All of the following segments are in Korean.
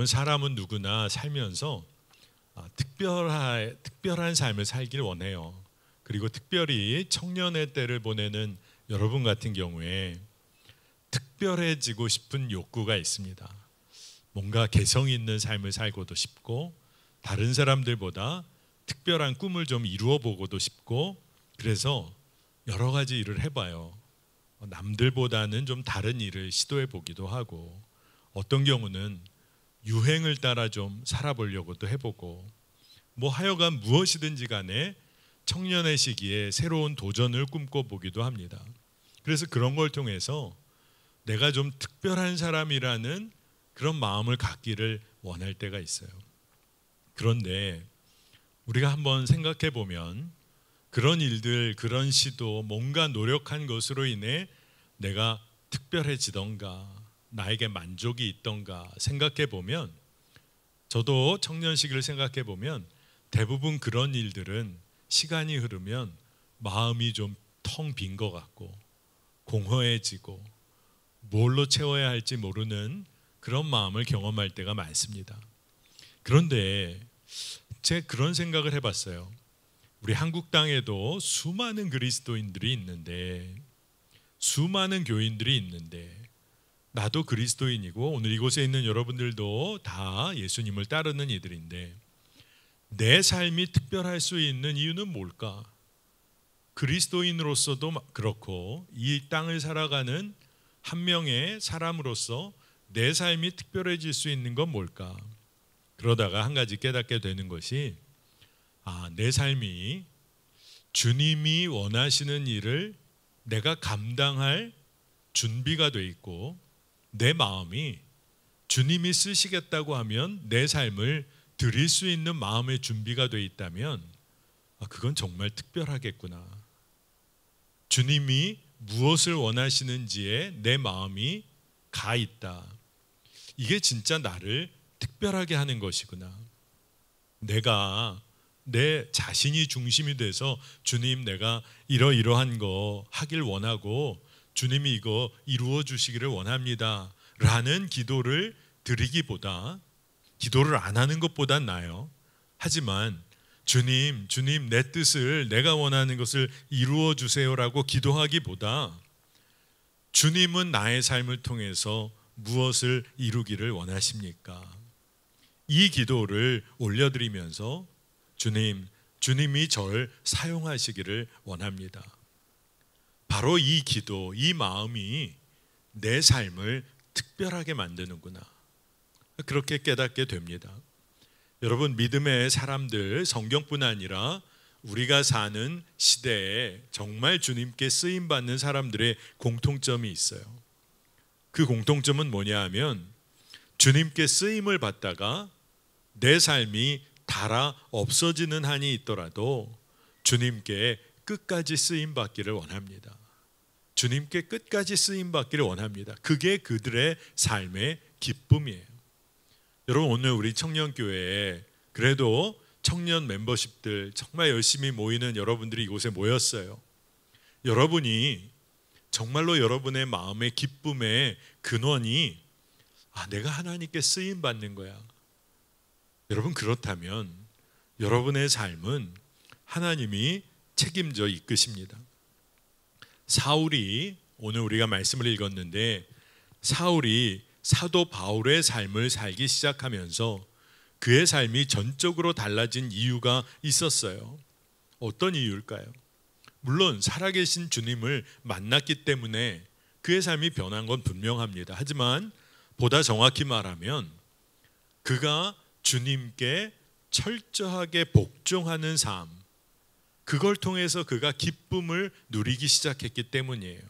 여러분, 사람은 누구나 살면서 특별한 삶을 살길 원해요. 그리고 특별히 청년의 때를 보내는 여러분 같은 경우에 특별해지고 싶은 욕구가 있습니다. 뭔가 개성 있는 삶을 살고도 싶고, 다른 사람들보다 특별한 꿈을 좀 이루어 보고도 싶고, 그래서 여러 가지 일을 해봐요. 남들보다는 좀 다른 일을 시도해 보기도 하고, 어떤 경우는 유행을 따라 좀 살아보려고도 해보고, 하여간 무엇이든지 간에 청년의 시기에 새로운 도전을 꿈꿔보기도 합니다. 그래서 그런 걸 통해서 내가 좀 특별한 사람이라는 그런 마음을 갖기를 원할 때가 있어요. 그런데 우리가 한번 생각해 보면 그런 일들, 그런 시도, 뭔가 노력한 것으로 인해 내가 특별해지던가 나에게 만족이 있던가 생각해 보면, 저도 청년 시기를 생각해 보면 대부분 그런 일들은 시간이 흐르면 마음이 좀 텅 빈 것 같고 공허해지고 뭘로 채워야 할지 모르는 그런 마음을 경험할 때가 많습니다. 그런데 제가 그런 생각을 해봤어요. 우리 한국 땅에도 수많은 그리스도인들이 있는데, 수많은 교인들이 있는데, 나도 그리스도인이고 오늘 이곳에 있는 여러분들도 다 예수님을 따르는 이들인데, 내 삶이 특별할 수 있는 이유는 뭘까? 그리스도인으로서도 그렇고 이 땅을 살아가는 한 명의 사람으로서 내 삶이 특별해질 수 있는 건 뭘까? 그러다가 한 가지 깨닫게 되는 것이, 내 삶이 주님이 원하시는 일을 내가 감당할 준비가 돼 있고, 내 마음이 주님이 쓰시겠다고 하면 내 삶을 드릴 수 있는 마음의 준비가 돼 있다면 그건 정말 특별하겠구나. 주님이 무엇을 원하시는지에 내 마음이 가 있다. 이게 진짜 나를 특별하게 하는 것이구나. 내가 내 자신이 중심이 돼서 주님, 내가 이러이러한 거 하길 원하고 주님이 이거 이루어 주시기를 원합니다 라는 기도를 드리기보다, 기도를 안 하는 것보단 나아요. 하지만 주님 내 뜻을, 내가 원하는 것을 이루어 주세요라고 기도하기보다, 주님은 나의 삶을 통해서 무엇을 이루기를 원하십니까? 이 기도를 올려드리면서 주님이 저를 사용하시기를 원합니다. 바로 이 기도, 이 마음이 내 삶을 특별하게 만드는구나, 그렇게 깨닫게 됩니다. 여러분, 믿음의 사람들, 성경뿐 아니라 우리가 사는 시대에 정말 주님께 쓰임받는 사람들의 공통점이 있어요. 그 공통점은 뭐냐 하면, 주님께 쓰임을 받다가 내 삶이 닳아 없어지는 한이 있더라도 주님께 끝까지 쓰임받기를 원합니다. 주님께 끝까지 쓰임받기를 원합니다. 그게 그들의 삶의 기쁨이에요. 여러분, 오늘 우리 청년교회에 그래도 청년 멤버십들 정말 열심히 모이는 여러분들이 이곳에 모였어요. 여러분이 정말로 여러분의 마음의 기쁨의 근원이 내가 하나님께 쓰임받는 거야. 여러분, 그렇다면 여러분의 삶은 하나님이 책임져 이끄십니다. 사울이, 오늘 우리가 말씀을 읽었는데, 사울이 사도 바울의 삶을 살기 시작하면서 그의 삶이 전적으로 달라진 이유가 있었어요. 어떤 이유일까요? 물론 살아계신 주님을 만났기 때문에 그의 삶이 변한 건 분명합니다. 하지만 보다 정확히 말하면 그가 주님께 철저하게 복종하는 삶, 그걸 통해서 그가 기쁨을 누리기 시작했기 때문이에요.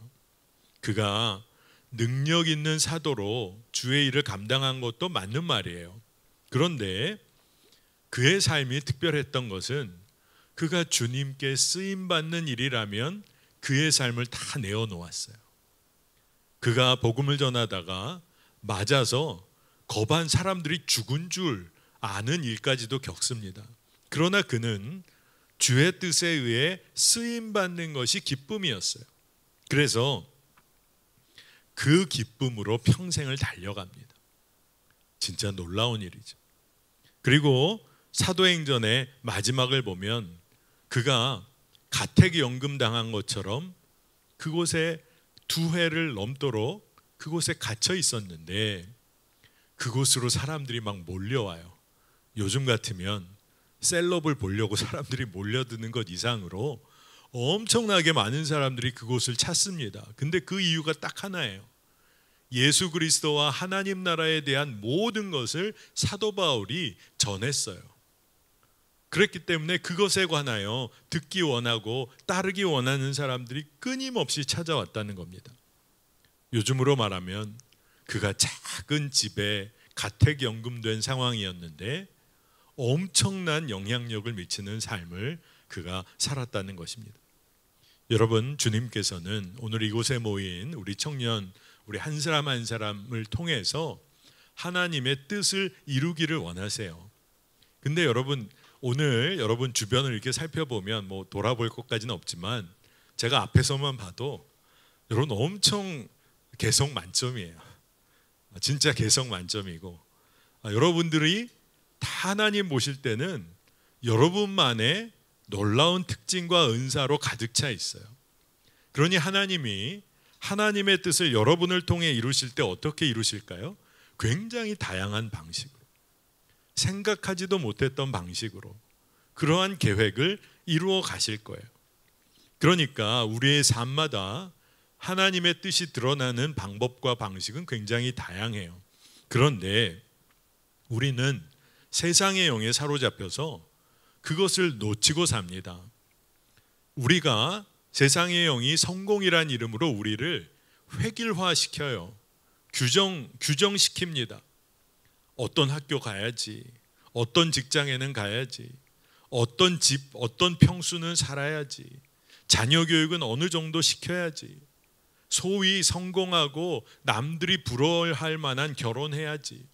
그가 능력 있는 사도로 주의 일을 감당한 것도 맞는 말이에요. 그런데 그의 삶이 특별했던 것은 그가 주님께 쓰임받는 일이라면 그의 삶을 다 내어놓았어요. 그가 복음을 전하다가 맞아서 겁한 사람들이 죽은 줄 아는 일까지도 겪습니다. 그러나 그는 주의 뜻에 의해 쓰임받는 것이 기쁨이었어요. 그래서 그 기쁨으로 평생을 달려갑니다. 진짜 놀라운 일이죠. 그리고 사도행전의 마지막을 보면 그가 가택연금 당한 것처럼 그곳에 2회를 넘도록 그곳에 갇혀 있었는데 그곳으로 사람들이 막 몰려와요. 요즘 같으면 셀럽을 보려고 사람들이 몰려드는 것 이상으로 엄청나게 많은 사람들이 그곳을 찾습니다. 근데 그 이유가 딱 하나예요. 예수 그리스도와 하나님 나라에 대한 모든 것을 사도 바울이 전했어요. 그랬기 때문에 그것에 관하여 듣기 원하고 따르기 원하는 사람들이 끊임없이 찾아왔다는 겁니다. 요즘으로 말하면 그가 작은 집에 가택연금된 상황이었는데 엄청난 영향력을 미치는 삶을 그가 살았다는 것입니다. 여러분, 주님께서는 오늘 이곳에 모인 우리 청년, 우리 한 사람 한 사람을 통해서 하나님의 뜻을 이루기를 원하세요. 근데 여러분, 오늘 여러분 주변을 이렇게 살펴보면 뭐 돌아볼 것까지는 없지만 제가 앞에서만 봐도 여러분 엄청 개성 만점이에요. 진짜 개성 만점이고 여러분들이 다 하나님 보실 때는 여러분만의 놀라운 특징과 은사로 가득 차 있어요. 그러니 하나님이 하나님의 뜻을 여러분을 통해 이루실 때 어떻게 이루실까요? 굉장히 다양한 방식으로, 생각하지도 못했던 방식으로 그러한 계획을 이루어 가실 거예요. 그러니까 우리의 삶마다 하나님의 뜻이 드러나는 방법과 방식은 굉장히 다양해요. 그런데 우리는 세상의 영에 사로잡혀서 그것을 놓치고 삽니다. 우리가 세상의 영이 성공이란 이름으로 우리를 획일화시켜요. 규정시킵니다. 어떤 학교 가야지, 어떤 직장에는 가야지, 어떤 집, 어떤 평수는 살아야지, 자녀 교육은 어느 정도 시켜야지, 소위 성공하고 남들이 부러워할 만한 결혼해야지.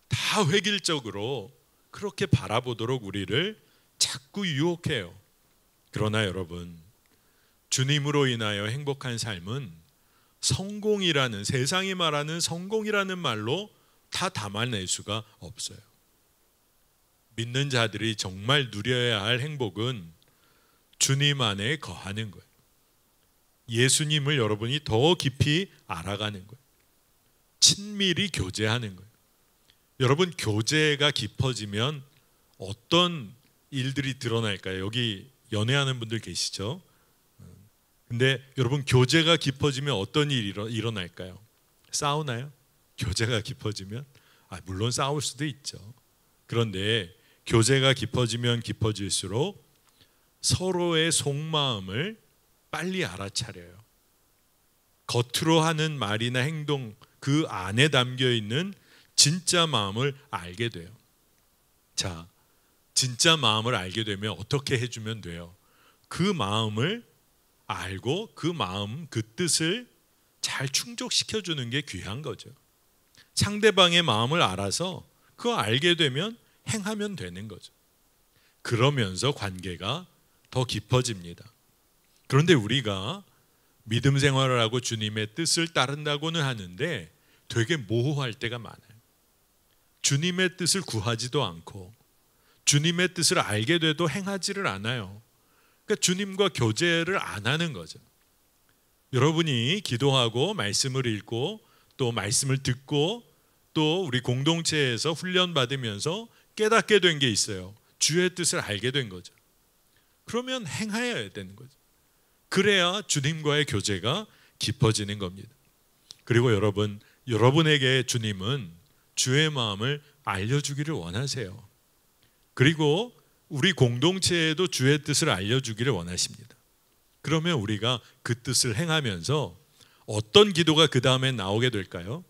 다 획일적으로 그렇게 바라보도록 우리를 자꾸 유혹해요. 그러나 여러분, 주님으로 인하여 행복한 삶은 성공이라는, 세상이 말하는 성공이라는 말로 다 담아낼 수가 없어요. 믿는 자들이 정말 누려야 할 행복은 주님 안에 거하는 거예요. 예수님을 여러분이 더 깊이 알아가는 거예요. 친밀히 교제하는 거예요. 여러분, 교제가 깊어지면 어떤 일들이 드러날까요? 여기 연애하는 분들 계시죠? 근데 여러분, 교제가 깊어지면 어떤 일이 일어날까요? 싸우나요? 교제가 깊어지면? 물론 싸울 수도 있죠. 그런데 교제가 깊어지면 깊어질수록 서로의 속마음을 빨리 알아차려요. 겉으로 하는 말이나 행동, 그 안에 담겨 있는 진짜 마음을 알게 돼요. 자, 진짜 마음을 알게 되면 어떻게 해주면 돼요? 그 마음을 알고 그 마음, 그 뜻을 잘 충족시켜주는 게 귀한 거죠. 상대방의 마음을 알아서 그거 알게 되면 행하면 되는 거죠. 그러면서 관계가 더 깊어집니다. 그런데 우리가 믿음 생활을 하고 주님의 뜻을 따른다고는 하는데 되게 모호할 때가 많아요. 주님의 뜻을 구하지도 않고 주님의 뜻을 알게 돼도 행하지를 않아요. 그러니까 주님과 교제를 안 하는 거죠. 여러분이 기도하고 말씀을 읽고 또 말씀을 듣고 또 우리 공동체에서 훈련받으면서 깨닫게 된 게 있어요. 주의 뜻을 알게 된 거죠. 그러면 행해야 되는 거죠. 그래야 주님과의 교제가 깊어지는 겁니다. 그리고 여러분, 여러분에게 주님은 주의 마음을 알려주기를 원하세요. 그리고 우리 공동체에도 주의 뜻을 알려주기를 원하십니다. 그러면 우리가 그 뜻을 행하면서 어떤 기도가 그 다음에 나오게 될까요?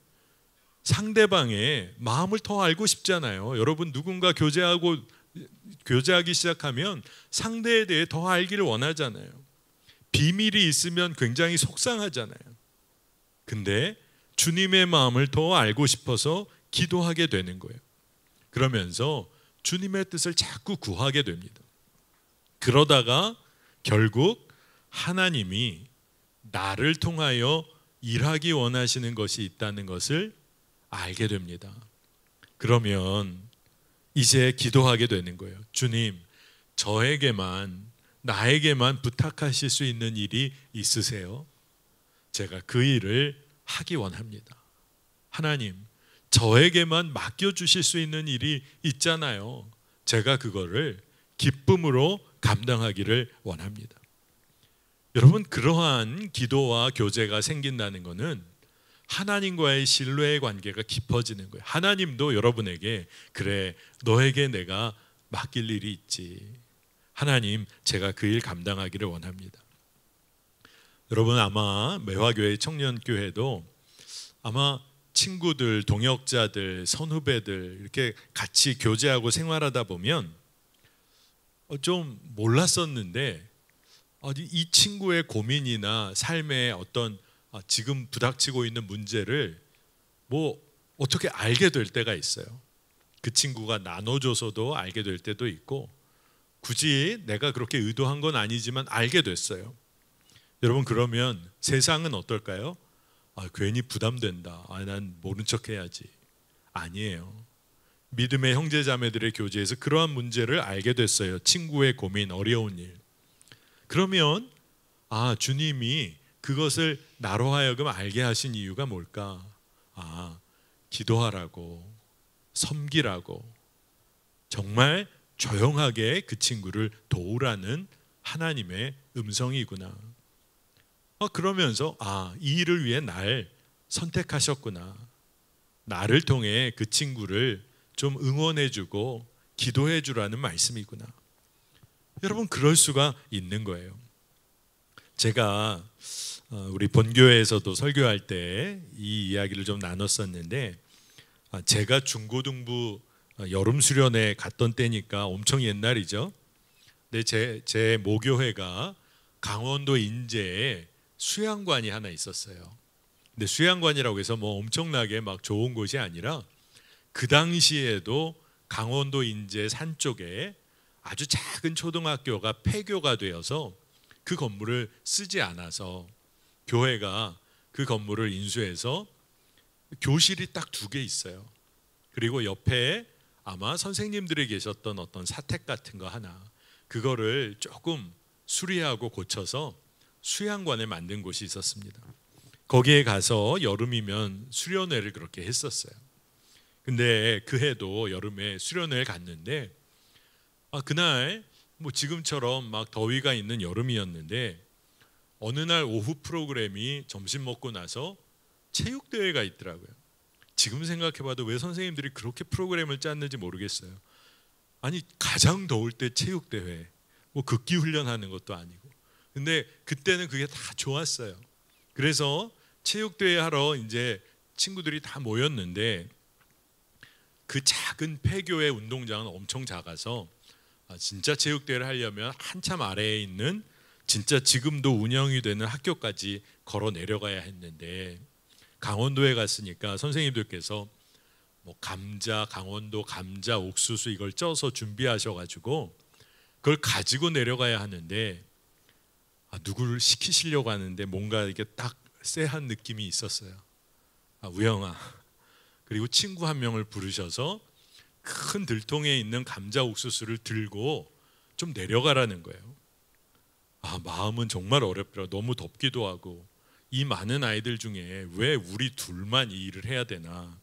상대방의 마음을 더 알고 싶잖아요. 여러분, 누군가 교제하기 시작하면 상대에 대해 더 알기를 원하잖아요. 비밀이 있으면 굉장히 속상하잖아요. 근데 주님의 마음을 더 알고 싶어서 기도하게 되는 거예요. 그러면서 주님의 뜻을 자꾸 구하게 됩니다. 그러다가 결국 하나님이 나를 통하여 일하기 원하시는 것이 있다는 것을 알게 됩니다. 그러면 이제 기도하게 되는 거예요. 주님, 나에게만 부탁하실 수 있는 일이 있으세요? 제가 그 일을 하기 원합니다. 하나님, 저에게만 맡겨주실 수 있는 일이 있잖아요. 제가 그거를 기쁨으로 감당하기를 원합니다. 여러분, 그러한 기도와 교제가 생긴다는 것은 하나님과의 신뢰의 관계가 깊어지는 거예요. 하나님도 여러분에게, 그래, 너에게 내가 맡길 일이 있지. 하나님, 제가 그 일 감당하기를 원합니다. 여러분, 아마 매화교회 청년교회도 아마 친구들, 동역자들, 선후배들 이렇게 같이 교제하고 생활하다 보면 좀 몰랐었는데 이 친구의 고민이나 삶의 어떤 지금 부닥치고 있는 문제를 뭐 어떻게 알게 될 때가 있어요. 그 친구가 나눠줘서도 알게 될 때도 있고, 굳이 내가 그렇게 의도한 건 아니지만 알게 됐어요. 여러분, 그러면 세상은 어떨까요? 괜히 부담된다. 난 모른 척 해야지. 아니에요. 믿음의 형제자매들의 교제에서 그러한 문제를 알게 됐어요. 친구의 고민, 어려운 일. 그러면 주님이 그것을 나로 하여금 알게 하신 이유가 뭘까? 기도하라고, 섬기라고, 정말 조용하게 그 친구를 도우라는 하나님의 음성이구나. 그러면서 이 일을 위해 날 선택하셨구나. 나를 통해 그 친구를 좀 응원해주고 기도해주라는 말씀이구나. 여러분, 그럴 수가 있는 거예요. 제가 우리 본교회에서도 설교할 때 이 이야기를 좀 나눴었는데, 제가 중고등부 여름 수련회 갔던 때니까 엄청 옛날이죠. 근데 제 모교회가 강원도 인제에 수양관이 하나 있었어요. 근데 수양관이라고 해서 뭐 엄청나게 막 좋은 곳이 아니라, 그 당시에도 강원도 인제 산 쪽에 아주 작은 초등학교가 폐교가 되어서 그 건물을 쓰지 않아서 교회가 그 건물을 인수해서 교실이 딱 2개 있어요. 그리고 옆에 아마 선생님들이 계셨던 어떤 사택 같은 거 하나, 그거를 조금 수리하고 고쳐서 수양관을 만든 곳이 있었습니다. 거기에 가서 여름이면 수련회를 그렇게 했었어요. 근데 그 해도 여름에 수련회를 갔는데 그날 뭐 지금처럼 막 더위가 있는 여름이었는데, 어느 날 오후 프로그램이 점심 먹고 나서 체육대회가 있더라고요. 지금 생각해봐도 왜 선생님들이 그렇게 프로그램을 짰는지 모르겠어요. 아니, 가장 더울 때 체육대회, 뭐 극기 훈련하는 것도 아니고. 근데 그때는 그게 다 좋았어요. 그래서 체육대회 하러 이제 친구들이 다 모였는데, 그 작은 폐교의 운동장은 엄청 작아서 진짜 체육대회를 하려면 한참 아래에 있는 진짜 지금도 운영이 되는 학교까지 걸어 내려가야 했는데, 강원도에 갔으니까 선생님들께서 뭐 강원도 감자 옥수수 이걸 쪄서 준비하셔가지고 그걸 가지고 내려가야 하는데, 누구를 시키시려고 하는데 뭔가 이게 딱 쎄한 느낌이 있었어요. 우영아, 그리고 친구 한 명을 부르셔서 큰 들통에 있는 감자 옥수수를 들고 좀 내려가라는 거예요. 마음은 정말 어렵더라. 너무 덥기도 하고, 이 많은 아이들 중에 왜 우리 둘만 이 일을 해야 되나.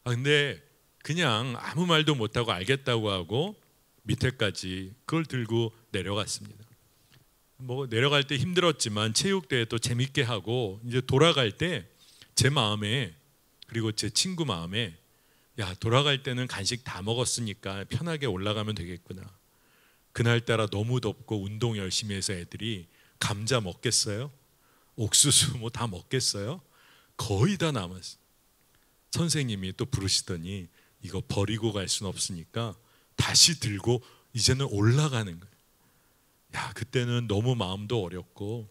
근데 그냥 아무 말도 못하고 알겠다고 하고 밑에까지 그걸 들고 내려갔습니다. 뭐 내려갈 때 힘들었지만 체육대회 또 재밌게 하고, 이제 돌아갈 때 제 마음에, 그리고 제 친구 마음에, 돌아갈 때는 간식 다 먹었으니까 편하게 올라가면 되겠구나. 그날따라 너무 덥고 운동 열심히 해서 애들이 감자 먹겠어요? 옥수수 뭐 다 먹겠어요? 거의 다 남았어요. 선생님이 또 부르시더니 이거 버리고 갈 수는 없으니까 다시 들고 이제는 올라가는 거예요. 그때는 너무 마음도 어렵고,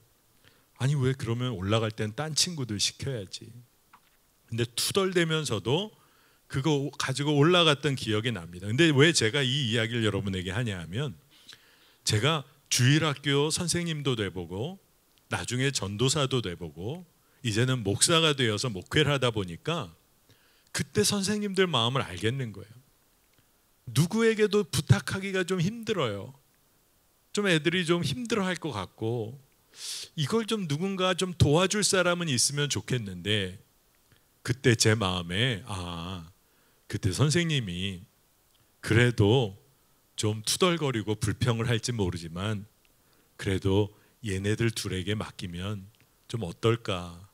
아니 왜 그러면 올라갈 땐 딴 친구들 시켜야지. 근데 투덜대면서도 그거 가지고 올라갔던 기억이 납니다. 근데 왜 제가 이 이야기를 여러분에게 하냐 하면, 제가 주일학교 선생님도 돼보고 나중에 전도사도 돼보고 이제는 목사가 되어서 목회를 하다 보니까 그때 선생님들 마음을 알겠는 거예요. 누구에게도 부탁하기가 좀 힘들어요. 좀 애들이 좀 힘들어할 것 같고, 이걸 좀 누군가 좀 도와줄 사람은 있으면 좋겠는데, 그때 제 마음에 그때 선생님이 그래도 좀 투덜거리고 불평을 할지 모르지만 그래도 얘네들 둘에게 맡기면 좀 어떨까,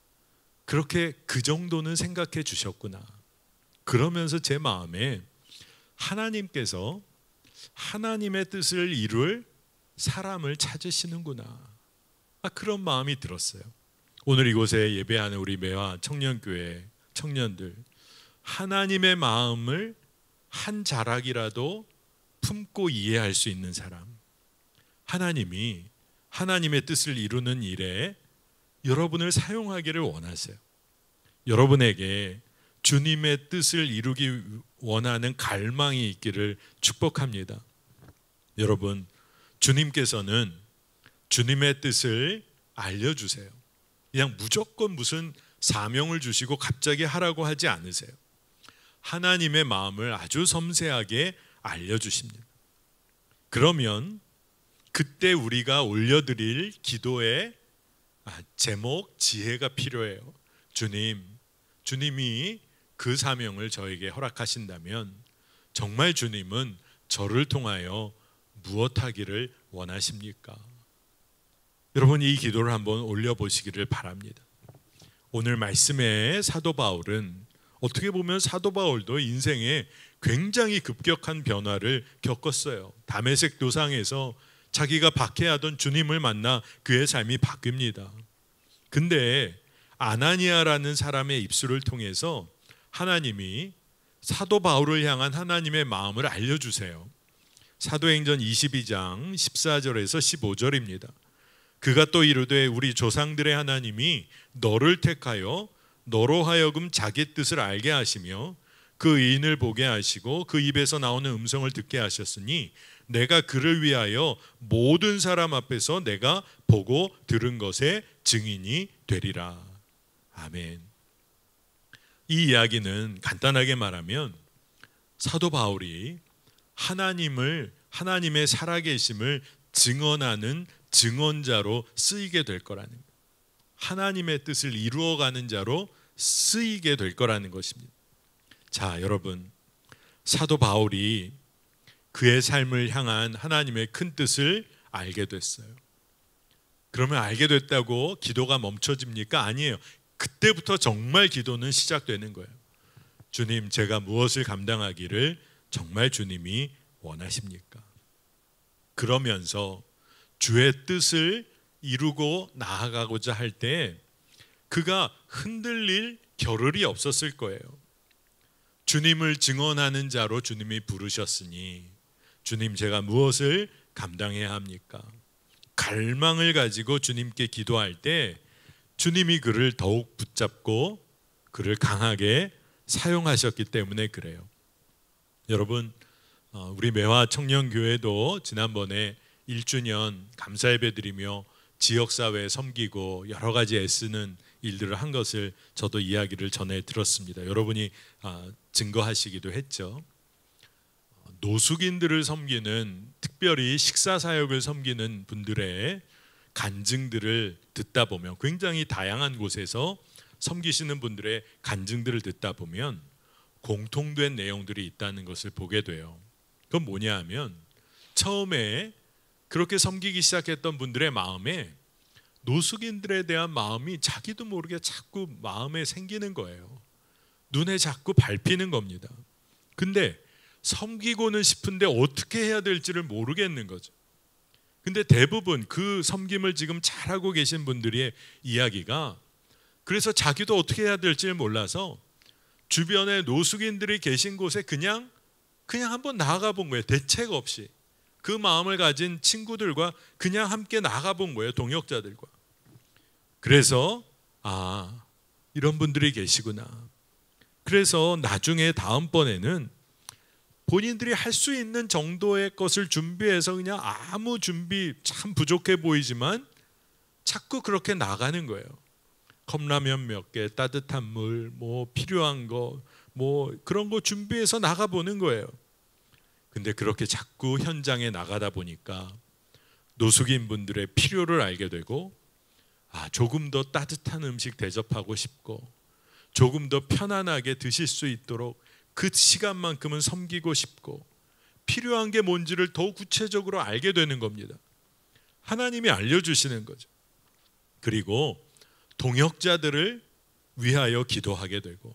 그렇게 그 정도는 생각해 주셨구나. 그러면서 제 마음에 하나님께서 하나님의 뜻을 이룰 사람을 찾으시는구나, 그런 마음이 들었어요. 오늘 이곳에 예배하는 우리 매화 청년교회 청년들, 하나님의 마음을 한 자락이라도 품고 이해할 수 있는 사람, 하나님이 하나님의 뜻을 이루는 일에 여러분을 사용하기를 원하세요. 여러분에게 주님의 뜻을 이루기 원하는 갈망이 있기를 축복합니다. 여러분, 주님께서는 주님의 뜻을 알려주세요. 그냥 무조건 무슨 사명을 주시고 갑자기 하라고 하지 않으세요. 하나님의 마음을 아주 섬세하게 알려주십니다. 그러면 그때 우리가 올려드릴 기도의 제목, 지혜가 필요해요. 주님이 그 사명을 저에게 허락하신다면 정말 주님은 저를 통하여 무엇하기를 원하십니까? 여러분, 이 기도를 한번 올려보시기를 바랍니다. 오늘 말씀의 사도 바울은 어떻게 보면 사도 바울도 인생에 굉장히 급격한 변화를 겪었어요. 다메섹 도상에서 자기가 박해하던 주님을 만나 그의 삶이 바뀝니다. 근데 아나니아라는 사람의 입술을 통해서 하나님이 사도 바울을 향한 하나님의 마음을 알려주세요. 사도행전 22장 14절에서 15절입니다. 그가 또 이르되 우리 조상들의 하나님이 너를 택하여 너로 하여금 자기 뜻을 알게 하시며 그 의인을 보게 하시고 그 입에서 나오는 음성을 듣게 하셨으니 내가 그를 위하여 모든 사람 앞에서 내가 보고 들은 것의 증인이 되리라. 아멘. 이 이야기는 간단하게 말하면 사도 바울이 하나님의 살아계심을 증언하는 증언자로 쓰이게 될 거라는 거예요. 하나님의 뜻을 이루어가는 자로 쓰이게 될 거라는 것입니다. 자, 여러분, 사도 바울이 그의 삶을 향한 하나님의 큰 뜻을 알게 됐어요. 그러면 알게 됐다고 기도가 멈춰집니까? 아니에요. 그때부터 정말 기도는 시작되는 거예요. 주님, 제가 무엇을 감당하기를 정말 주님이 원하십니까? 그러면서 주의 뜻을 이루고 나아가고자 할 때 그가 흔들릴 겨를이 없었을 거예요. 주님을 증언하는 자로 주님이 부르셨으니 주님, 제가 무엇을 감당해야 합니까? 갈망을 가지고 주님께 기도할 때 주님이 그를 더욱 붙잡고 그를 강하게 사용하셨기 때문에 그래요. 여러분, 우리 매화 청년교회도 지난번에 1주년 감사예배 드리며 지역사회에 섬기고 여러 가지 애쓰는 일들을 한 것을 저도 이야기를 전해 들었습니다. 여러분이 증거하시기도 했죠. 노숙인들을 섬기는, 특별히 식사사역을 섬기는 분들의 간증들을 듣다 보면, 굉장히 다양한 곳에서 섬기시는 분들의 간증들을 듣다 보면 공통된 내용들이 있다는 것을 보게 돼요. 그건 뭐냐 하면, 처음에 그렇게 섬기기 시작했던 분들의 마음에 노숙인들에 대한 마음이 자기도 모르게 자꾸 마음에 생기는 거예요. 눈에 자꾸 밟히는 겁니다. 근데 섬기고는 싶은데 어떻게 해야 될지를 모르겠는 거죠. 근데 대부분 그 섬김을 지금 잘하고 계신 분들의 이야기가, 그래서 자기도 어떻게 해야 될지를 몰라서 주변에 노숙인들이 계신 곳에 그냥 한번 나아가 본 거예요. 대책 없이. 그 마음을 가진 친구들과 그냥 함께 나가 본 거예요. 동역자들과. 그래서 이런 분들이 계시구나. 그래서 나중에 다음번에는 본인들이 할 수 있는 정도의 것을 준비해서 그냥 아무 준비 참 부족해 보이지만 자꾸 그렇게 나가는 거예요. 컵라면 몇 개, 따뜻한 물, 뭐 필요한 거, 뭐 그런 거 준비해서 나가보는 거예요. 근데 그렇게 자꾸 현장에 나가다 보니까 노숙인 분들의 필요를 알게 되고, 조금 더 따뜻한 음식 대접하고 싶고, 조금 더 편안하게 드실 수 있도록 그 시간만큼은 섬기고 싶고, 필요한 게 뭔지를 더 구체적으로 알게 되는 겁니다. 하나님이 알려주시는 거죠. 그리고 동역자들을 위하여 기도하게 되고,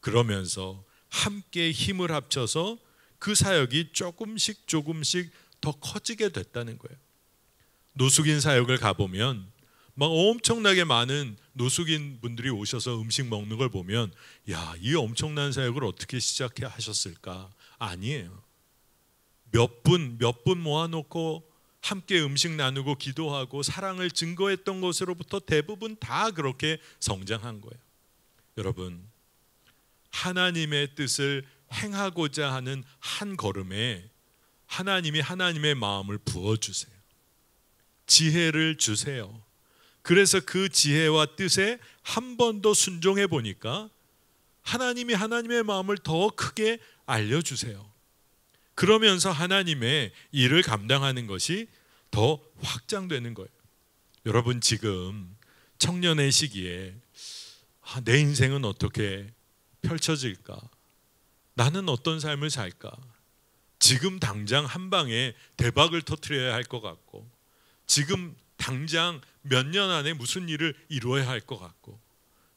그러면서 함께 힘을 합쳐서 그 사역이 조금씩 더 커지게 됐다는 거예요. 노숙인 사역을 가보면 막 엄청나게 많은 노숙인 분들이 오셔서 음식 먹는 걸 보면, 이 엄청난 사역을 어떻게 시작하셨을까? 아니에요. 몇 분 모아놓고 함께 음식 나누고 기도하고 사랑을 증거했던 것으로부터 대부분 다 그렇게 성장한 거예요. 여러분, 하나님의 뜻을 행하고자 하는 한 걸음에 하나님이 하나님의 마음을 부어주세요. 지혜를 주세요. 그래서 그 지혜와 뜻에 한 번 더 순종해 보니까 하나님이 하나님의 마음을 더 크게 알려주세요. 그러면서 하나님의 일을 감당하는 것이 더 확장되는 거예요. 여러분, 지금 청년의 시기에 내 인생은 어떻게 펼쳐질까? 나는 어떤 삶을 살까? 지금 당장 한 방에 대박을 터뜨려야 할 것 같고, 지금 당장 몇 년 안에 무슨 일을 이루어야 할 것 같고,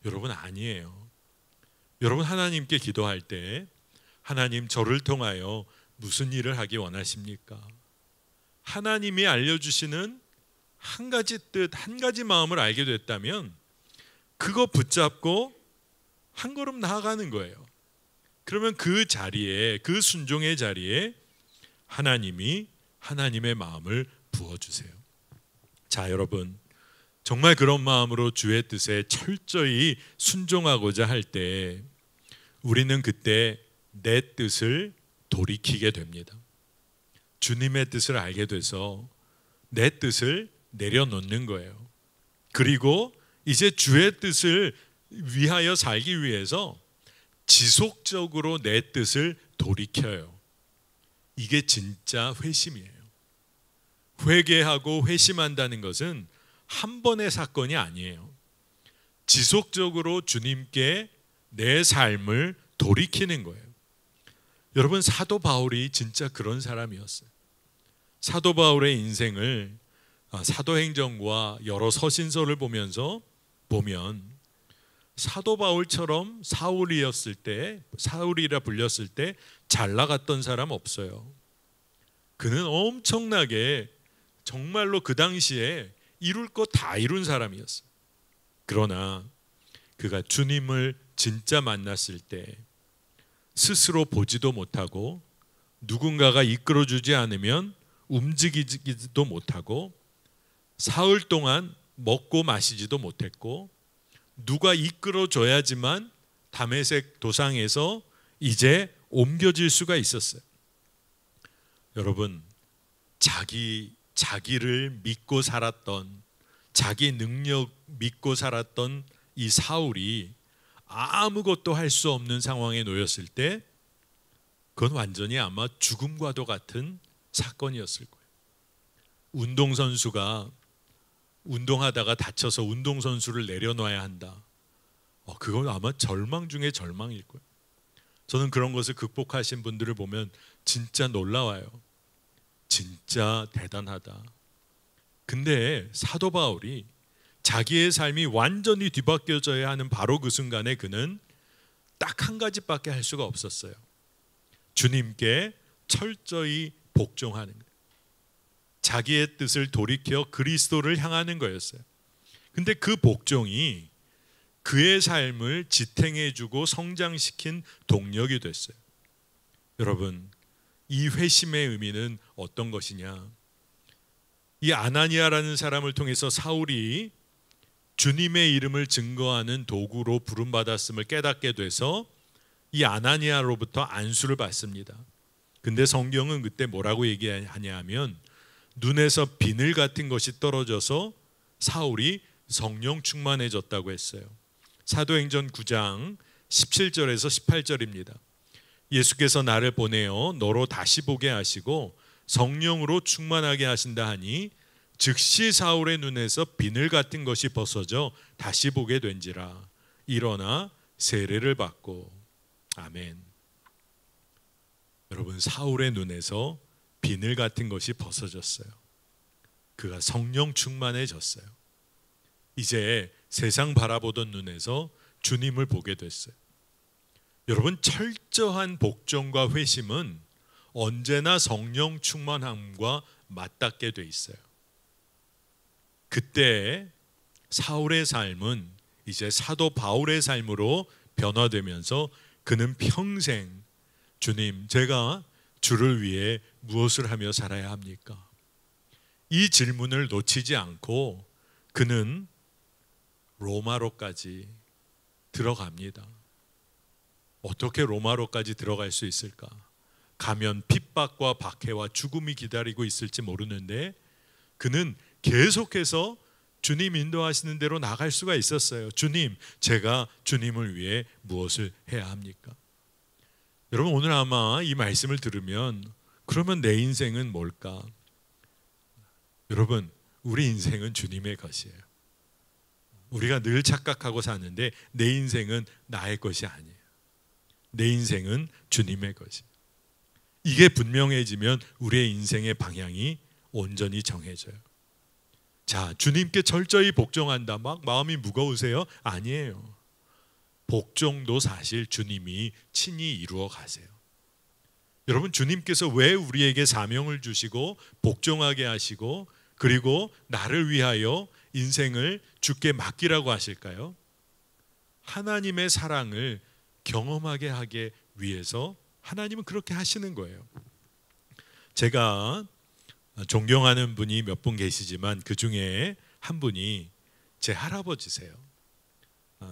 여러분, 아니에요. 여러분, 하나님께 기도할 때 하나님, 저를 통하여 무슨 일을 하기 원하십니까? 하나님이 알려주시는 한 가지 뜻, 한 가지 마음을 알게 됐다면 그거 붙잡고 한 걸음 나아가는 거예요. 그러면 그 자리에, 그 순종의 자리에 하나님이 하나님의 마음을 부어주세요. 자, 여러분, 정말 그런 마음으로 주의 뜻에 철저히 순종하고자 할 때 우리는 그때 내 뜻을 돌이키게 됩니다. 주님의 뜻을 알게 돼서 내 뜻을 내려놓는 거예요. 그리고 이제 주의 뜻을 위하여 살기 위해서 지속적으로 내 뜻을 돌이켜요. 이게 진짜 회심이에요. 회개하고 회심한다는 것은 한 번의 사건이 아니에요. 지속적으로 주님께 내 삶을 돌이키는 거예요. 여러분, 사도 바울이 진짜 그런 사람이었어요. 사도 바울의 인생을 사도행전과 여러 서신서를 보면서 보면 사도 바울처럼 사울이라 불렸을 때 잘 나갔던 사람 없어요. 그는 엄청나게 정말로 그 당시에 이룰 거 다 이룬 사람이었어요. 그러나 그가 주님을 진짜 만났을 때 스스로 보지도 못하고 누군가가 이끌어주지 않으면 움직이지도 못하고 사흘 동안 먹고 마시지도 못했고, 누가 이끌어줘야지만 다메섹 도상에서 이제 옮겨질 수가 있었어요. 여러분, 자기를 믿고 살았던, 자기 능력 믿고 살았던 이 사울이 아무것도 할 수 없는 상황에 놓였을 때 그건 완전히 아마 죽음과도 같은 사건이었을 거예요. 운동선수가 운동하다가 다쳐서 운동선수를 내려놔야 한다. 그건 아마 절망 중에 절망일 거예요. 저는 그런 것을 극복하신 분들을 보면 진짜 놀라워요. 진짜 대단하다. 근데 사도 바울이 자기의 삶이 완전히 뒤바뀌어져야 하는 바로 그 순간에 그는 딱 한 가지밖에 할 수가 없었어요. 주님께 철저히 복종하는 거예요. 자기의 뜻을 돌이켜 그리스도를 향하는 거였어요. 근데 그 복종이 그의 삶을 지탱해주고 성장시킨 동력이 됐어요. 여러분, 이 회심의 의미는 어떤 것이냐? 이 아나니아라는 사람을 통해서 사울이 주님의 이름을 증거하는 도구로 부름받았음을 깨닫게 돼서 이 아나니아로부터 안수를 받습니다. 근데 성경은 그때 뭐라고 얘기하냐 하면 눈에서 비늘 같은 것이 떨어져서 사울이 성령 충만해졌다고 했어요. 사도행전 9장 17절에서 18절입니다. 예수께서 나를 보내어 너로 다시 보게 하시고 성령으로 충만하게 하신다 하니 즉시 사울의 눈에서 비늘 같은 것이 벗어져 다시 보게 된지라. 일어나 세례를 받고. 아멘. 여러분, 사울의 눈에서 비늘 같은 것이 벗어졌어요. 그가 성령 충만해졌어요. 이제 세상 바라보던 눈에서 주님을 보게 됐어요. 여러분, 철저한 복종과 회심은 언제나 성령 충만함과 맞닿게 돼 있어요. 그때 사울의 삶은 이제 사도 바울의 삶으로 변화되면서 그는 평생 주님, 제가 주를 위해 무엇을 하며 살아야 합니까? 이 질문을 놓치지 않고 그는 로마로까지 들어갑니다. 어떻게 로마로까지 들어갈 수 있을까? 가면 핍박과 박해와 죽음이 기다리고 있을지 모르는데 그는 계속해서 주님 인도하시는 대로 나갈 수가 있었어요. 주님, 제가 주님을 위해 무엇을 해야 합니까? 여러분, 오늘 아마 이 말씀을 들으면 그러면 내 인생은 뭘까? 여러분, 우리 인생은 주님의 것이에요. 우리가 늘 착각하고 사는데 내 인생은 나의 것이 아니에요. 내 인생은 주님의 것이에요. 이게 분명해지면 우리의 인생의 방향이 온전히 정해져요. 자, 주님께 철저히 복종한다. 막 마음이 무거우세요? 아니에요. 복종도 사실 주님이 친히 이루어 가세요. 여러분, 주님께서 왜 우리에게 사명을 주시고 복종하게 하시고 그리고 나를 위하여 인생을 주께 맡기라고 하실까요? 하나님의 사랑을 경험하게 하기 위해서 하나님은 그렇게 하시는 거예요. 제가 존경하는 분이 몇 분 계시지만 그 중에 한 분이 제 할아버지세요.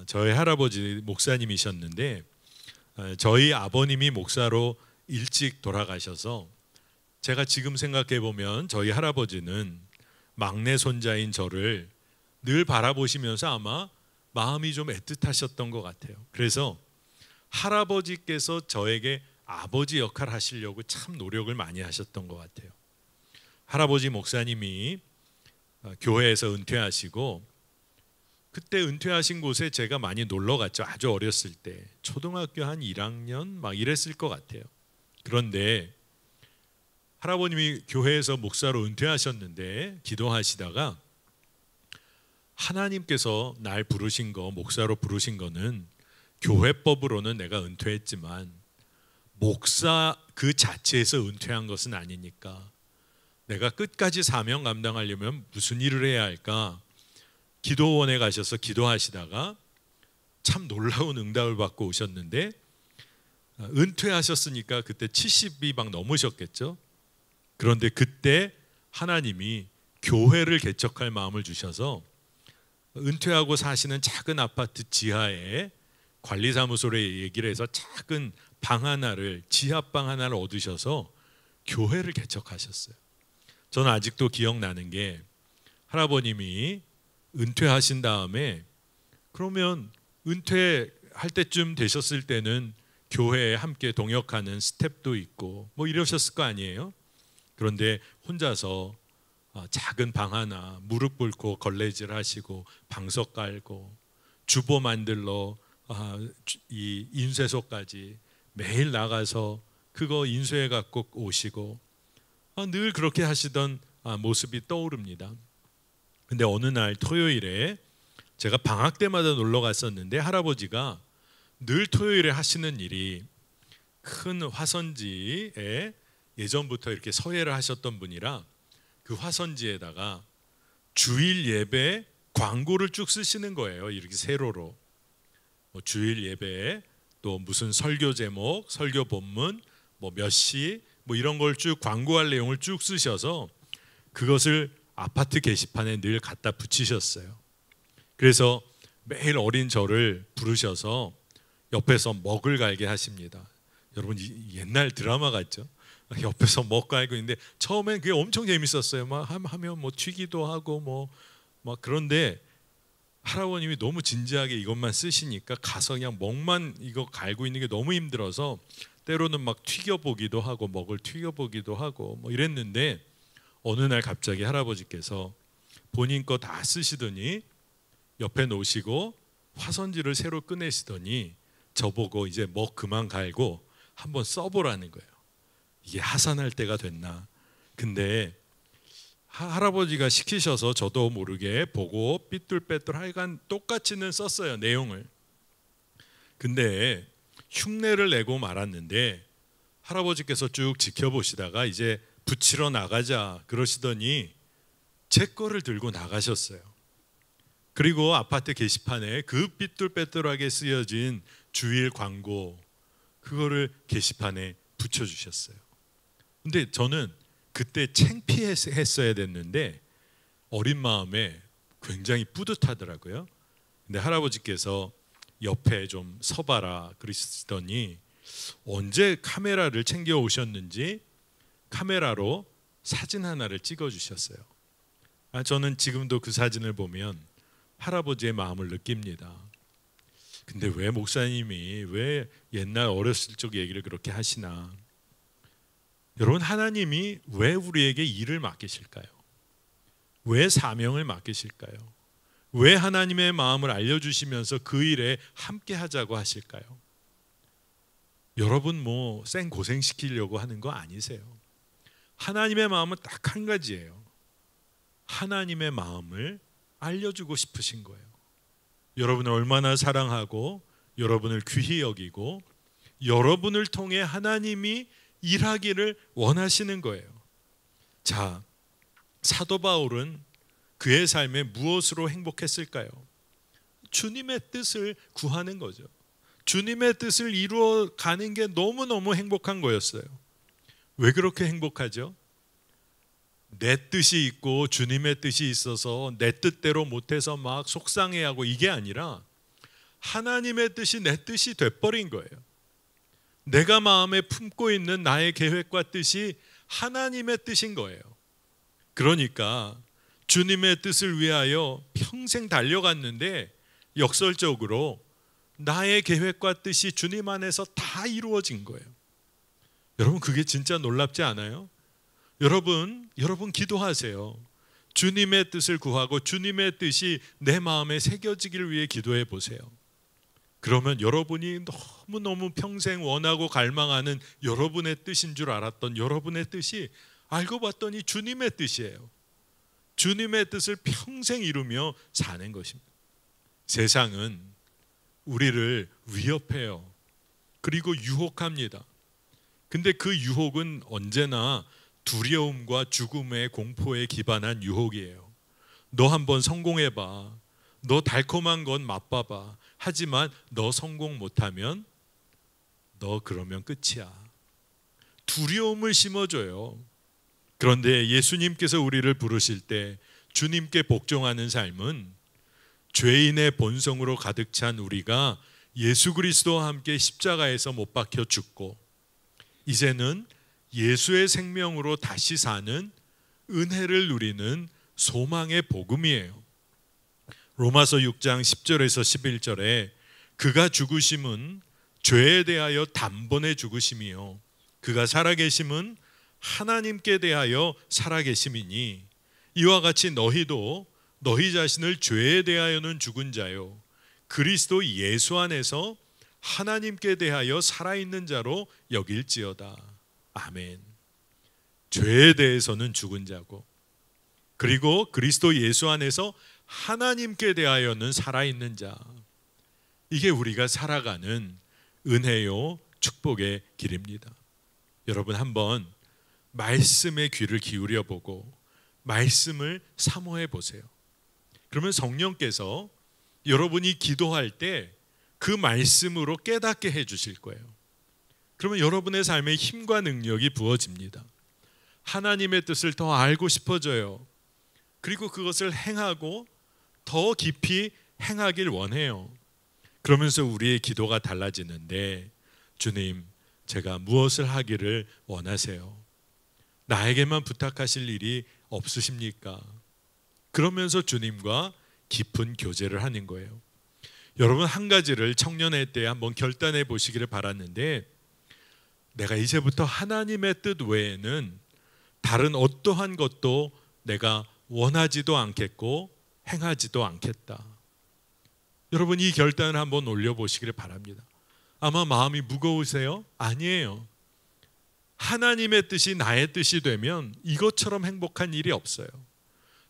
저희 할아버지 목사님이셨는데 저희 아버님이 목사로 일찍 돌아가셔서 제가 지금 생각해 보면 저희 할아버지는 막내 손자인 저를 늘 바라보시면서 아마 마음이 좀 애틋하셨던 것 같아요. 그래서 할아버지께서 저에게 아버지 역할 하시려고 참 노력을 많이 하셨던 것 같아요. 할아버지 목사님이 교회에서 은퇴하시고 그때 은퇴하신 곳에 제가 많이 놀러 갔죠. 아주 어렸을 때 초등학교 한 1학년 막 이랬을 것 같아요. 그런데 할아버님이 교회에서 목사로 은퇴하셨는데 기도하시다가 하나님께서 날 부르신 거, 목사로 부르신 거는 교회법으로는 내가 은퇴했지만 목사 그 자체에서 은퇴한 것은 아니니까 내가 끝까지 사명 감당하려면 무슨 일을 해야 할까? 기도원에 가셔서 기도하시다가 참 놀라운 응답을 받고 오셨는데 은퇴하셨으니까 그때 70이 막 넘으셨겠죠. 그런데 그때 하나님이 교회를 개척할 마음을 주셔서 은퇴하고 사시는 작은 아파트 지하에 관리사무소에 얘기를 해서 작은 방 하나를, 지하방 하나를 얻으셔서 교회를 개척하셨어요. 저는 아직도 기억나는 게 할아버님이 은퇴하신 다음에 그러면 은퇴할 때쯤 되셨을 때는 교회에 함께 동역하는 스텝도 있고 뭐 이러셨을 거 아니에요. 그런데 혼자서 작은 방 하나 무릎 꿇고 걸레질 하시고 방석 깔고 주보 만들러 이 인쇄소까지 매일 나가서 그거 인쇄해 갖고 오시고 늘 그렇게 하시던 모습이 떠오릅니다. 근데 어느 날 토요일에 제가 방학 때마다 놀러 갔었는데 할아버지가 늘 토요일에 하시는 일이 큰 화선지에 예전부터 이렇게 서예를 하셨던 분이라 그 화선지에다가 주일 예배 광고를 쭉 쓰시는 거예요. 이렇게 세로로 뭐 주일 예배 또 무슨 설교 제목, 설교 본문, 뭐 몇 시 뭐 이런 걸 쭉 광고할 내용을 쭉 쓰셔서 그것을 아파트 게시판에 늘 갖다 붙이셨어요. 그래서 매일 어린 저를 부르셔서 옆에서 먹을 갈게 하십니다. 여러분 옛날 드라마 같죠? 옆에서 먹 갈고 있는데 처음엔 그게 엄청 재밌었어요. 막 하면 뭐 튀기도 하고 뭐 막 그런데 할아버님이 너무 진지하게 이것만 쓰시니까 가서 그냥 먹만 이거 갈고 있는 게 너무 힘들어서 때로는 막 튀겨보기도 하고 먹을 튀겨보기도 하고 뭐 이랬는데, 어느 날 갑자기 할아버지께서 본인 거 다 쓰시더니 옆에 놓으시고 화선지를 새로 꺼내시더니 저보고 이제 먹 그만 갈고 한번 써보라는 거예요. 이게 하산할 때가 됐나. 근데 할아버지가 시키셔서 저도 모르게 보고 삐뚤빼뚤 하여간 똑같이는 썼어요, 내용을. 근데 흉내를 내고 말았는데 할아버지께서 쭉 지켜보시다가 이제 붙이러 나가자 그러시더니 제 거를 들고 나가셨어요. 그리고 아파트 게시판에 그 삐뚤빼뚤하게 쓰여진 주일 광고, 그거를 게시판에 붙여주셨어요. 근데 저는 그때 창피했어야 됐는데 어린 마음에 굉장히 뿌듯하더라고요. 근데 할아버지께서 옆에 좀 서봐라 그러시더니 언제 카메라를 챙겨 오셨는지 카메라로 사진 하나를 찍어 주셨어요. 저는 지금도 그 사진을 보면 할아버지의 마음을 느낍니다. 근데 왜 목사님이 왜 옛날 어렸을 적 얘기를 그렇게 하시나? 여러분, 하나님이 왜 우리에게 일을 맡기실까요? 왜 사명을 맡기실까요? 왜 하나님의 마음을 알려주시면서 그 일에 함께 하자고 하실까요? 여러분 뭐 생고생시키려고 하는 거 아니세요. 하나님의 마음은 딱 한 가지예요. 하나님의 마음을 알려주고 싶으신 거예요. 여러분을 얼마나 사랑하고 여러분을 귀히 여기고 여러분을 통해 하나님이 일하기를 원하시는 거예요. 자, 사도 바울은 그의 삶에 무엇으로 행복했을까요? 주님의 뜻을 구하는 거죠. 주님의 뜻을 이루어 가는 게 너무너무 행복한 거였어요. 왜 그렇게 행복하죠? 내 뜻이 있고 주님의 뜻이 있어서 내 뜻대로 못해서 막 속상해하고 이게 아니라 하나님의 뜻이 내 뜻이 돼버린 거예요. 내가 마음에 품고 있는 나의 계획과 뜻이 하나님의 뜻인 거예요. 그러니까 주님의 뜻을 위하여 평생 달려갔는데 역설적으로 나의 계획과 뜻이 주님 안에서 다 이루어진 거예요. 여러분, 그게 진짜 놀랍지 않아요? 여러분 기도하세요. 주님의 뜻을 구하고 주님의 뜻이 내 마음에 새겨지기를 위해 기도해 보세요. 그러면 여러분이 너무너무 평생 원하고 갈망하는 여러분의 뜻인 줄 알았던 여러분의 뜻이 알고 봤더니 주님의 뜻이에요. 주님의 뜻을 평생 이루며 사는 것입니다. 세상은 우리를 위협해요. 그리고 유혹합니다. 근데 그 유혹은 언제나 두려움과 죽음의 공포에 기반한 유혹이에요. 너 한번 성공해봐. 너 달콤한 건 맛봐봐. 하지만 너 성공 못하면 너 그러면 끝이야. 두려움을 심어줘요. 그런데 예수님께서 우리를 부르실 때 주님께 복종하는 삶은 죄인의 본성으로 가득 찬 우리가 예수 그리스도와 함께 십자가에서 못 박혀 죽고 이제는 예수의 생명으로 다시 사는 은혜를 누리는 소망의 복음이에요. 로마서 6장 10절에서 11절에 그가 죽으심은 죄에 대하여 단번에 죽으심이요 그가 살아계심은 하나님께 대하여 살아계심이니 이와 같이 너희도 너희 자신을 죄에 대하여는 죽은 자요 그리스도 예수 안에서 하나님께 대하여 살아있는 자로 여길지어다. 아멘. 죄에 대해서는 죽은 자고 그리고 그리스도 예수 안에서 하나님께 대하여는 살아있는 자. 이게 우리가 살아가는 은혜요 축복의 길입니다. 여러분 한번 말씀에 귀를 기울여 보고 말씀을 사모해 보세요. 그러면 성령께서 여러분이 기도할 때 그 말씀으로 깨닫게 해 주실 거예요. 그러면 여러분의 삶에 힘과 능력이 부어집니다. 하나님의 뜻을 더 알고 싶어져요. 그리고 그것을 행하고 더 깊이 행하길 원해요. 그러면서 우리의 기도가 달라지는데 주님, 제가 무엇을 하기를 원하세요? 나에게만 부탁하실 일이 없으십니까? 그러면서 주님과 깊은 교제를 하는 거예요. 여러분, 한 가지를 청년의 때에 한번 결단해 보시기를 바랐는데, 내가 이제부터 하나님의 뜻 외에는 다른 어떠한 것도 내가 원하지도 않겠고 행하지도 않겠다. 여러분, 이 결단을 한번 올려보시기를 바랍니다. 아마 마음이 무거우세요? 아니에요. 하나님의 뜻이 나의 뜻이 되면 이것처럼 행복한 일이 없어요.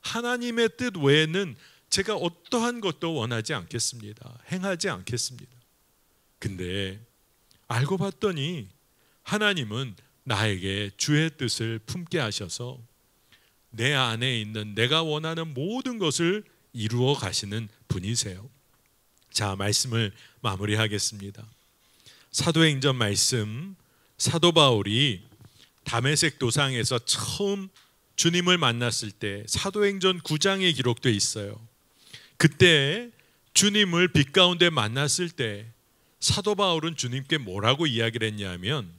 하나님의 뜻 외에는 제가 어떠한 것도 원하지 않겠습니다. 행하지 않겠습니다. 근데 알고 봤더니 하나님은 나에게 주의 뜻을 품게 하셔서 내 안에 있는 내가 원하는 모든 것을 이루어 가시는 분이세요. 자, 말씀을 마무리하겠습니다. 사도행전 말씀, 사도 바울이 다메섹 도상에서 처음 주님을 만났을 때 사도행전 9장에 기록되어 있어요. 그때 주님을 빛 가운데 만났을 때 사도 바울은 주님께 뭐라고 이야기를 했냐면,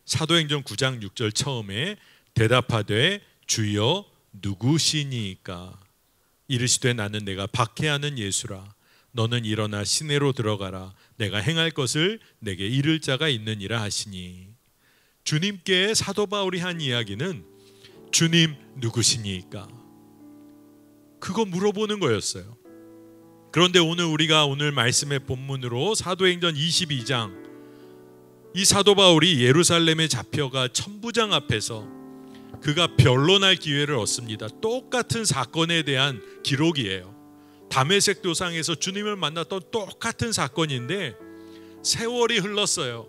사도행전 9장 6절 처음에 대답하되 주여 누구시니까? 이르시되 나는 내가 박해하는 예수라. 너는 일어나 시내로 들어가라. 내가 행할 것을 내게 이를 자가 있느니라 하시니. 주님께 사도 바울이 한 이야기는 주님 누구시니까? 그거 물어보는 거였어요. 그런데 오늘 말씀의 본문으로 사도행전 22장, 이 사도 바울이 예루살렘에 잡혀가 천부장 앞에서 그가 변론할 기회를 얻습니다. 똑같은 사건에 대한 기록이에요. 다메섹 도상에서 주님을 만났던 똑같은 사건인데 세월이 흘렀어요.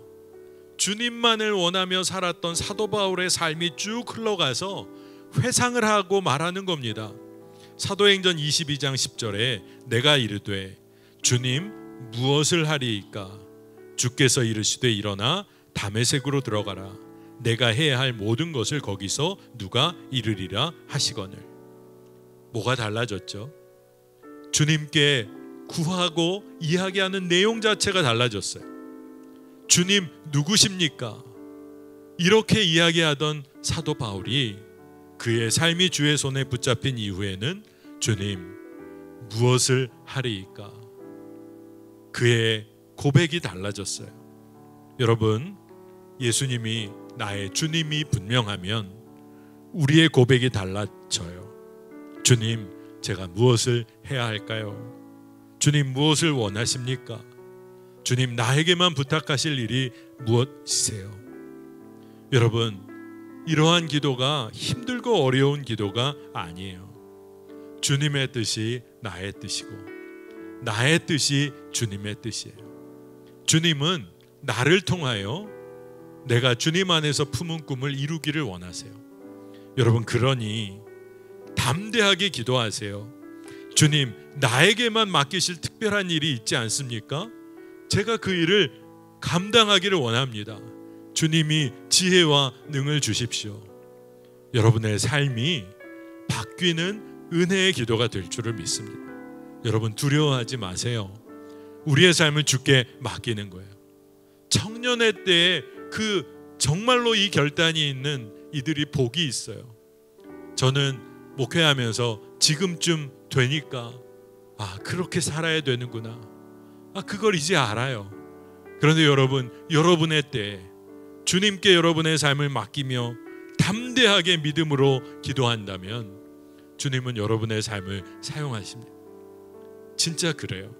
주님만을 원하며 살았던 사도 바울의 삶이 쭉 흘러가서 회상을 하고 말하는 겁니다. 사도행전 22장 10절에 내가 이르되 주님 무엇을 하리이까? 주께서 이르시되 일어나 다메섹으로 들어가라. 내가 해야 할 모든 것을 거기서 누가 이르리라 하시거늘. 뭐가 달라졌죠? 주님께 구하고 이야기하는 내용 자체가 달라졌어요. 주님 누구십니까? 이렇게 이야기하던 사도 바울이 그의 삶이 주의 손에 붙잡힌 이후에는 주님 무엇을 하리이까? 그의 고백이 달라졌어요. 여러분, 예수님이 나의 주님이 분명하면 우리의 고백이 달라져요. 주님, 제가 무엇을 해야 할까요? 주님, 무엇을 원하십니까? 주님, 나에게만 부탁하실 일이 무엇이세요? 여러분, 이러한 기도가 힘들고 어려운 기도가 아니에요. 주님의 뜻이 나의 뜻이고 나의 뜻이 주님의 뜻이에요. 주님은 나를 통하여 내가 주님 안에서 품은 꿈을 이루기를 원하세요. 여러분, 그러니 담대하게 기도하세요. 주님, 나에게만 맡기실 특별한 일이 있지 않습니까? 제가 그 일을 감당하기를 원합니다. 주님이 지혜와 능을 주십시오. 여러분의 삶이 바뀌는 은혜의 기도가 될 줄을 믿습니다. 여러분, 두려워하지 마세요. 우리의 삶을 주께 맡기는 거예요. 청년의 때에 정말로 이 결단이 있는 이들이 복이 있어요. 저는 목회하면서 지금쯤 되니까 그렇게 살아야 되는구나. 그걸 이제 알아요. 그런데 여러분, 여러분의 때에 주님께 여러분의 삶을 맡기며 담대하게 믿음으로 기도한다면 주님은 여러분의 삶을 사용하십니다. 진짜 그래요.